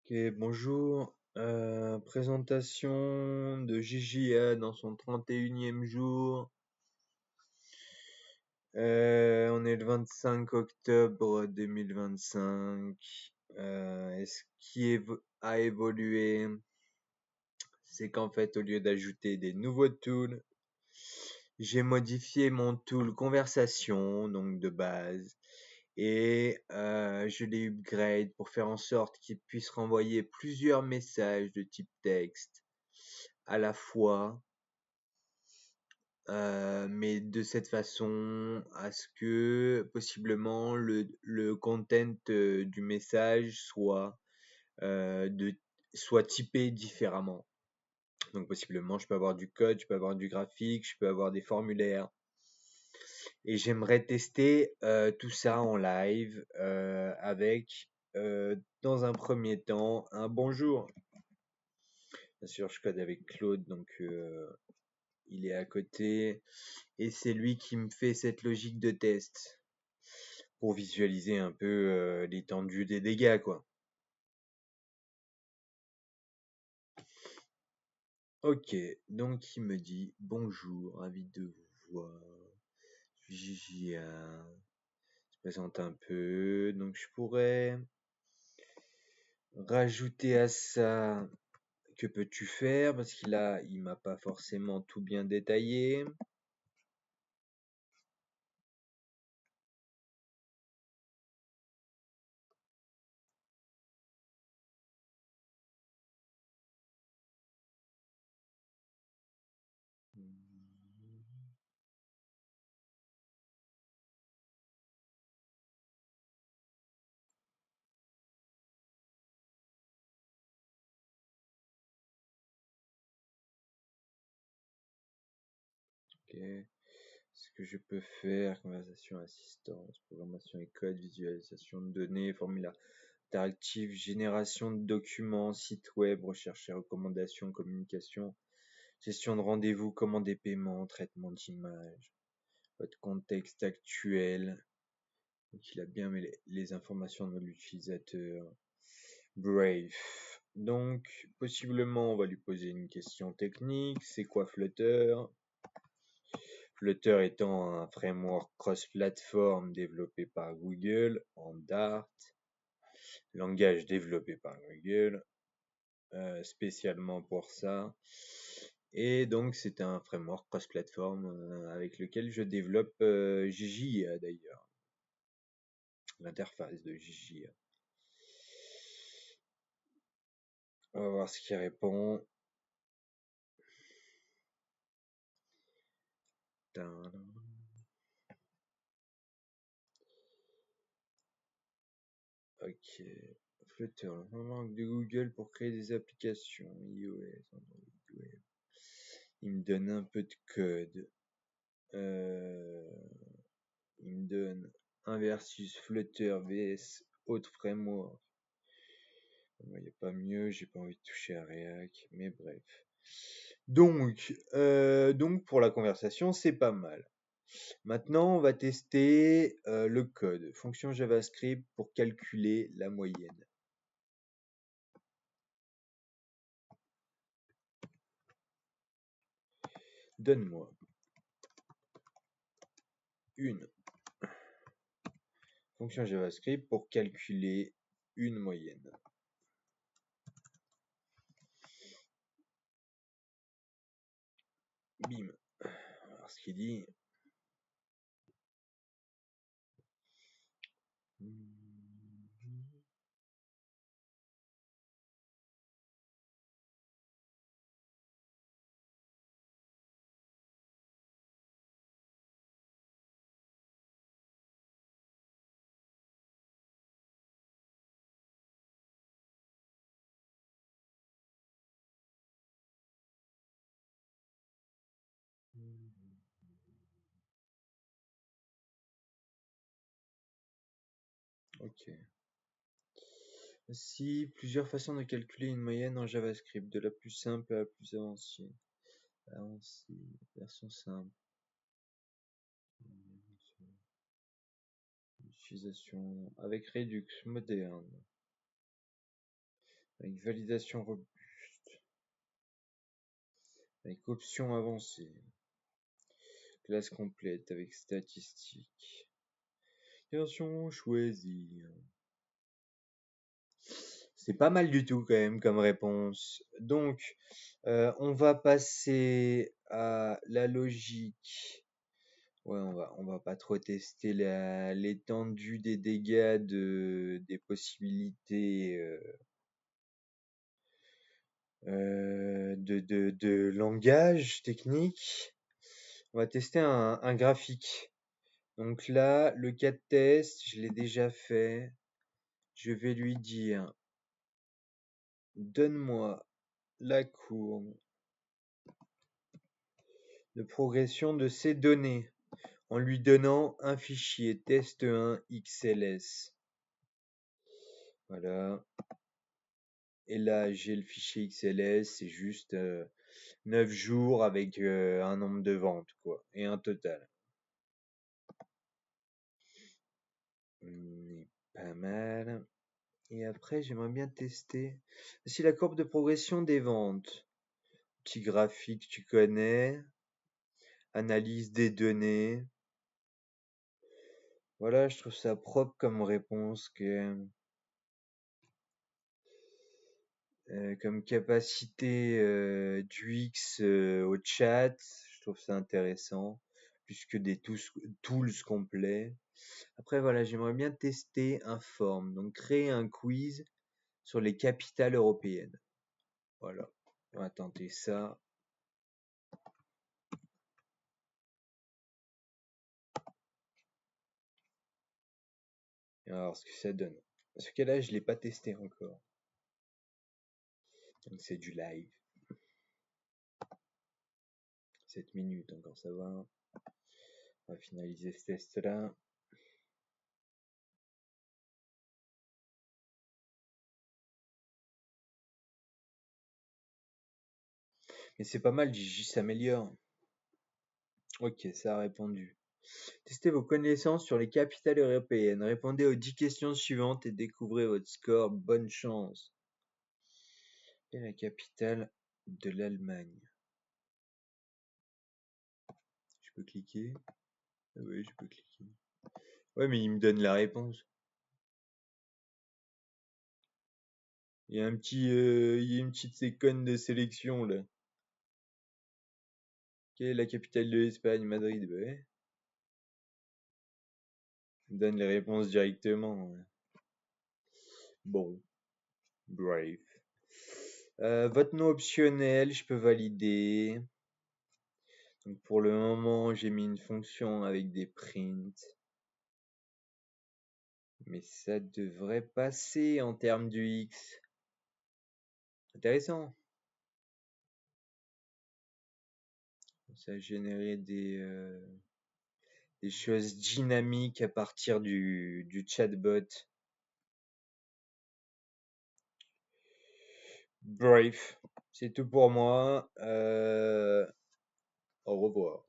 Ok, bonjour. Présentation de JJA dans son 31e jour. On est le 25 octobre 2025. Et ce qui a évolué, c'est qu'en fait, au lieu d'ajouter des nouveaux tools, j'ai modifié mon tool conversation, donc de base, et je l'ai upgrade pour faire en sorte qu'il puisse renvoyer plusieurs messages de type texte à la fois, mais de cette façon à ce que possiblement le content du message soit typé différemment. Donc possiblement je peux avoir du code, je peux avoir du graphique, je peux avoir des formulaires. Et j'aimerais tester tout ça en live avec, dans un premier temps, un bonjour. Bien sûr, je code avec Claude, donc il est à côté. Et c'est lui qui me fait cette logique de test pour visualiser un peu l'étendue des dégâts, quoi. Ok, donc il me dit bonjour, ravi de vous voir. Je suis JJA. Je présente un peu. Donc je pourrais rajouter à ça, que peux-tu faire? Parce il m'a pas forcément tout bien détaillé. Ok. Ce que je peux faire, conversation, assistance, programmation et code, visualisation de données, formulaire interactif, génération de documents, site web, recherche et recommandations, communication, gestion de rendez-vous, commande et paiement, traitement d'images, votre contexte actuel. Donc il a bien mis les informations de l'utilisateur. Brave. Donc, possiblement, on va lui poser une question technique. C'est quoi Flutter? Flutter étant un framework cross-platform développé par Google en Dart, langage développé par Google, spécialement pour ça. Et donc, c'est un framework cross-platform avec lequel je développe JJA d'ailleurs, l'interface de JJA. On va voir ce qu'il répond. Ok. Flutter, le framework de Google pour créer des applications iOS, Android Web. Il me donne un peu de code. Il me donne un versus Flutter vs autre framework. Il n'y a pas mieux, j'ai pas envie de toucher à React, mais bref. Donc pour la conversation, c'est pas mal. Maintenant, on va tester le code. Fonction JavaScript pour calculer la moyenne. Donne-moi une fonction JavaScript pour calculer une moyenne. Bim. Alors ce qu'il dit. Ok. Voici plusieurs façons de calculer une moyenne en JavaScript, de la plus simple à la plus avancée. Version simple. Utilisation avec Redux moderne. avec validation robuste, avec option avancée, classe complète avec statistiques, version choisie. C'est pas mal du tout quand même comme réponse. Donc, on va passer à la logique. Ouais, on va pas trop tester l'étendue des dégâts des possibilités de langage technique. On va tester un graphique. Donc là, le cas de test, je l'ai déjà fait. Je vais lui dire, donne-moi la courbe de progression de ces données en lui donnant un fichier test1 XLS. Voilà. Et là, j'ai le fichier XLS, c'est juste 9 jours avec un nombre de ventes, quoi, et un total. Pas mal. Et après, j'aimerais bien tester aussi la courbe de progression des ventes. Petit graphique, tu connais. Analyse des données. Voilà, je trouve ça propre comme réponse, comme capacité du X au chat. Je trouve ça intéressant, plus que des tools complets. Après, voilà, j'aimerais bien tester un form, donc créer un quiz sur les capitales européennes. Voilà, on va tenter ça. Et on va voir ce que ça donne. Ce cas-là, je l'ai pas testé encore. Donc c'est du live. 7 minutes encore, ça va. On va finaliser ce test-là. Mais c'est pas mal, Gigi s'améliore. Ok, ça a répondu. Testez vos connaissances sur les capitales européennes. Répondez aux 10 questions suivantes et découvrez votre score. Bonne chance. Quelle est la capitale de l'Allemagne? Je peux cliquer? Ah oui, je peux cliquer. Ouais, mais il me donne la réponse. Il y a une petite icône de sélection là. Quelle est la capitale de l'Espagne? Madrid. Bah ouais. Il me donne les réponses directement. Ouais. Bon, brave. Votre nom optionnel, je peux valider. Donc pour le moment, j'ai mis une fonction avec des prints. Mais ça devrait passer en termes du X. Intéressant. Ça a généré des choses dynamiques à partir du chatbot. Bref, c'est tout pour moi. Au revoir.